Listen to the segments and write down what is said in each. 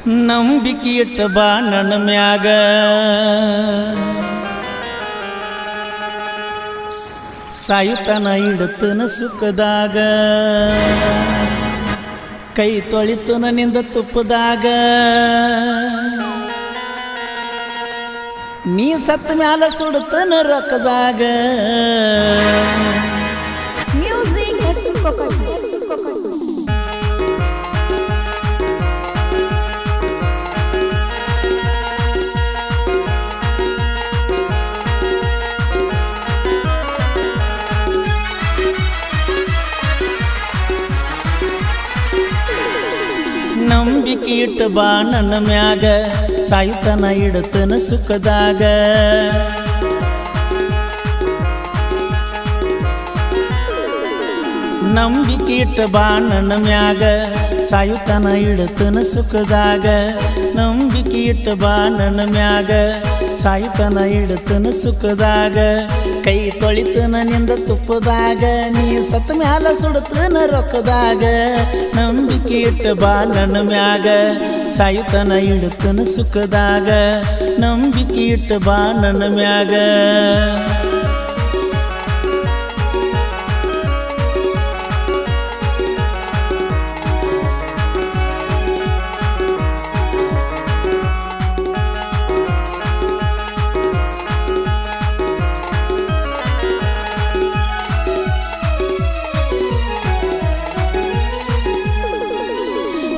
ನಂಬಿಕೆ ಇಟ್ಟ ಬಾ ನನ್ನ ಮ್ಯಾಗ ಸಾಯುತನ ಇಡುತ್ತನ ಸುಖದಾಗ ಕೈ ತೊಳಿತನ ನಿಂದ ತುಪ್ಪದಾಗ ನೀ ಸತ್ತ ಮ್ಯಾಲ ಸುಡುತ್ತನ ರೊಕ್ಕದಾಗ ನಂಬಿಕೆ ಇಟ್ಟ ಬಾ ನನ್ನ ಮ್ಯಾಗ ಸಾಯುತನ ಇಡುತ್ತನ ಸುಖದಾಗ ನಂಬಿಕೆ ಇಟ್ಟ ಬಾ ನನ್ನ ಮ್ಯಾಗ ಸಾಯುತನ ಇಡುತ್ತನ ಸುಖದಾಗ ನಂಬಿಕೆ ಇಟ್ಟ ಬಾ ನನ್ನ ಮ್ಯಾಗ ಸಾಯುತನ ಇಡುತ್ತನ ಸುಖದಾಗ ಕೈ ತೊಳಿತನ ನಿಂದ ತುಪ್ಪದಾಗ ನೀ ಸತ್ತ ಮ್ಯಾಲ ಸುಡುತ್ತನ ರೊಕ್ಕದಾಗ ನಂಬಿಕೆ ಇಟ್ಟ ಬಾ ನನ್ನ ಮ್ಯಾಗ ಸಾಯುತನ ಇಡುತ್ತನ ಸುಖದಾಗ ನಂಬಿಕೆ ಇಟ್ಟ ಬಾ ನನ್ನ ಮ್ಯಾಗ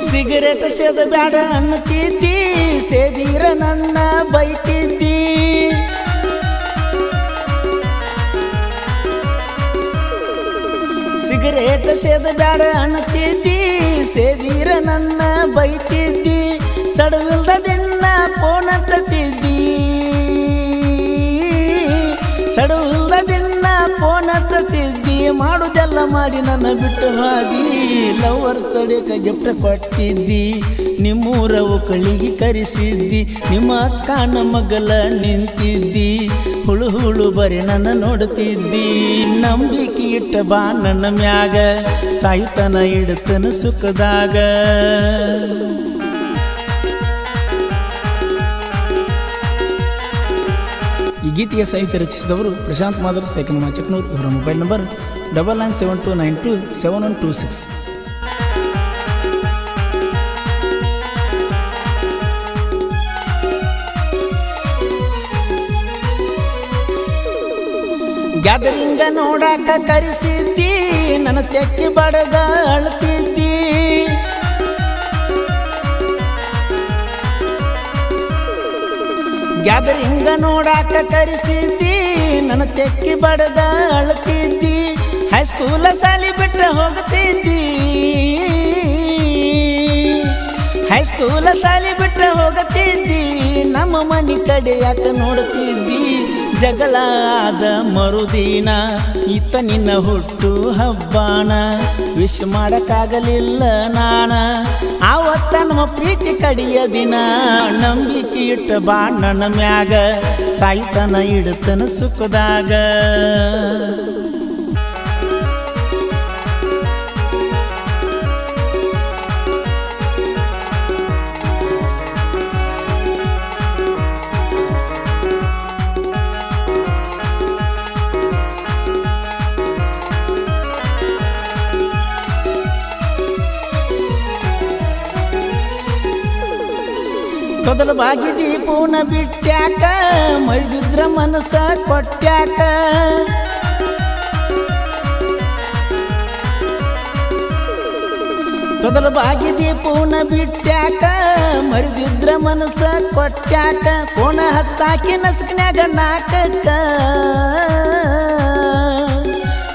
ಸಿಗರೇಟ್ ಸೇದ ಬ್ಯಾಡ ಅನ್ನತಿದ್ದಿ ಸೇದಿರ ನನ್ನ ಬೈತಿದ್ದಿ ಸಿಗರೇಟ್ ಸೇದ ಬ್ಯಾಡ ಅನ್ನತಿದ್ದಿ ಸೇದಿರ ನನ್ನ ಬೈತಿದ್ದಿ ಸಡವಿಲ್ದ ದಿನ ಫೋನ್ ಹತ್ತತಿದ್ದಿ ಸಡವಿಲ್ದ ದಿನ ಫೋನ್ ಹತ್ತತಿದ್ದಿ ಮಾಡುದೆಲ್ಲ ಮಾಡಿ ನನ್ನ ಬಿಟ್ಟು ಹಾದಿ ಲವರ್ ತಡೆಕ ಗಿಫ್ಟ್ ಕೊಟ್ಟಿದ್ದಿ ನಿಮ್ಮೂರ ಒಕ್ಕಳಿಗೆ ಕರೆಸಿದ್ದಿ ನಿಮ್ಮ ಅಕ್ಕನ ಮಗಲ ನಿಂತಿದ್ದಿ ಹುಳು ಹುಳು ಬರೀ ನನ್ನ ನೋಡ್ತಿದ್ದಿ ನಂಬಿಕೆ ಇಟ್ಟ ಬಾ ನನ್ನ ಮ್ಯಾಗ ಸಾಯುತನ ಇಡುತ್ತನ ಸುಖದಾಗ ಈ ಗೀತೆಗೆ ಸಾಹಿತ್ಯ ರಚಿಸಿದವರು ಪ್ರಶಾಂತ್ ಮಾದರ್ ಸೈಕಲ್ ಮಾಚಕ್ನೂರ್. ಇವರ ಮೊಬೈಲ್ ನಂಬರ್ 9972927126. ಗ್ಯಾದರಿಂಗ ನೋಡಾಕ ಕರೆಸಿದ್ದಿ ನನ್ನ ತೆಕ್ಕಿ ಬಡದ ಅಳ್ತಿದ್ದಿ ಗ್ಯಾದರಿಂಗ ನೋಡಾಕ ಕರೆಸಿದ್ದಿ ನನ್ನ ತೆಕ್ಕಿ ಬಡದ ಅಳ್ತಿದ್ದಿ ಹೈಸ್ಕೂಲ ಸಾಲಿ ಬಿಟ್ಟ ಹೋಗ್ತಿದ್ದಿ ಹೈಸ್ಕೂಲ ಸಾಲಿ ಬಿಟ್ಟ ಹೋಗ್ತಿದ್ದಿ ನಮ್ಮ ಮನೆ ಕಡೆ ಯಾಕ ನೋಡ್ತಿದ್ದಿ ಜಗಳ ಆದ ಮರುದಿನ ಈತ ನಿನ್ನ ಹುಟ್ಟು ಹಬ್ಬಾನ ವಿಶ್ ಮಾಡಕ್ಕಾಗಲಿಲ್ಲ ನಾನ ಆವತ್ತ ನಮ್ಮ ಪ್ರೀತಿ ಕಡಿಯ ದಿನ ನಂಬಿಕೆ ಇಟ್ಟ ಬಾ ನನ್ನ ಮ್ಯಾಗ ಸಾಯುತನ ಇಡುತ್ತನ ಸುಖದಾಗ ತೊದಲು ಬಾಗಿದಿ ಪೂನ ಬಿಟ್ಟ್ಯಾಕ ಮೈದಿದ್ರ ಮನಸ ಕೊಟ್ಟ್ಯಾಕ ತೊದಲು ಬಾಗಿದಿ ಪೂನ ಬಿಟ್ಟ್ಯಾಕ ಮರಿದಿದ್ರ ಮನಸ ಕೊಟ್ಟ್ಯಾಕ ಪೂನ ಹತ್ತಾಕಿ ನಸ್ಕನ್ಯಾಗ ನಾಕಕ್ಕ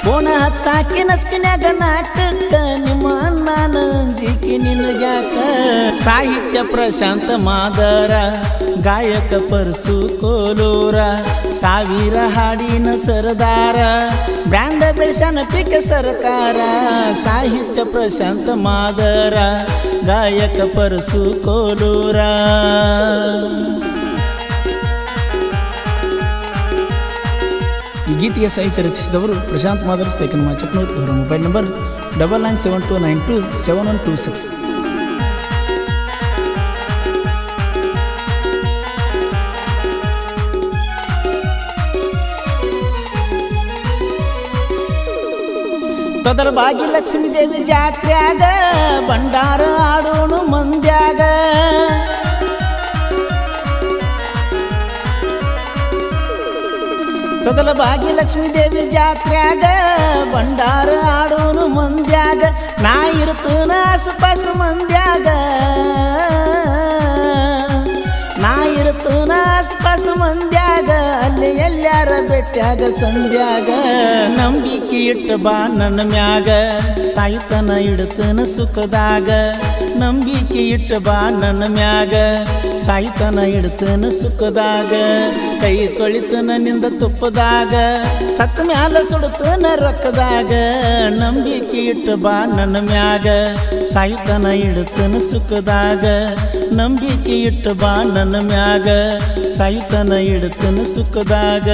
ಪೂನ ಹತ್ತಾಕಿ ನಸ್ಕನ್ಯಾಗ ನಾಕಕ್ಕ ನಿಮ್ಮ ಅಣ್ಣನ ಜಿಕ್ಕಿ ನಿನಗ್ಯಾಕ ಸಾಹಿತ್ಯ ಪ್ರಶಾಂತ ಮಾದರ ಗಾಯಕ ಪರ್ಸು ಕೋಲೂರ ಸಾವಿರ ಹಾಡಿನ ಸರದಾರ ಬ್ರ್ಯಾಂಡ ಬೆಳೆಸನ ಪಿಕ ಸರ್ಕಾರ ಸಾಹಿತ್ಯ ಪ್ರಶಾಂತ ಮಾದರ ಗಾಯಕ ಪರ್ಸು ಕೋಲೂರ ಈ ಗೀತೆಗೆ ಸಾಹಿತ್ಯ ರಚಿಸಿದವರು ಪ್ರಶಾಂತ್ ಮಾದರ್ ಸೈಕಲ್ ಮಾಚಕ್ನೂರ್. ಇವರ ಮೊಬೈಲ್ ನಂಬರ್ 9972927126. ತೊದಲ ಬಾಗಿ ಲಕ್ಷ್ಮೀ ದೇವಿ ಜಾತ್ರ್ಯಾಗ ಭಂಡಾರ ಆಡೋನು ಮಂದ್ಯಾಗ ತೊದಲ ಬಾಗಿ ಲಕ್ಷ್ಮೀ ದೇವಿ ಜಾತ್ರ್ಯಾಗ ಭಂಡಾರ ಆಡೋನು ಮಂದ್ಯಾಗ ನಾ ಇರ್ತನ ಆಸುಪಾಸು ಮಂದ್ಯಾಗ ನಾ ಇರ್ತನ ಆಸುಪಾಸು ಮಂದ್ಯಾಗ ಅಲ್ಲಿ ಎಲ್ಲಾರ ಬೆಟ್ಟ್ಯಾಗ ಸಂಧ್ಯಾಗ ನಂಬಿಕೆ ಇಟ್ಟು ಬಾ ನನ್ನ ಮ್ಯಾಗ ಸಾಯುತನ ಇಡ್ತನ ಸುಖದಾಗ ನಂಬಿಕೆ ಇಟ್ಟು ಬಾ ನನ್ನ ಮ್ಯಾಗ ಸಾಯುತನ ಇಡ್ತನ ಸುಖದಾಗ ಕೈ ತೊಳಿತನ ನಿಂದ ತುಪ್ಪದಾಗ ಸತ್ತ ಮ್ಯಾಲ ಸುಡ್ತನ ರೊಕ್ಕದಾಗ ನಂಬಿಕೆ ಇಟ್ಟು ಬಾ ನನ್ನ ಮ್ಯಾಗ ಸಾಯುತನ ಇಡ್ತನ ಸುಖದಾಗ ನಂಬಿಕೆ ಇಟ್ಟು ಬಾ ನನ್ನ ಮ್ಯಾಗ ಸಾಯುತನ ಇಡ್ತನ ಸುಖದಾಗ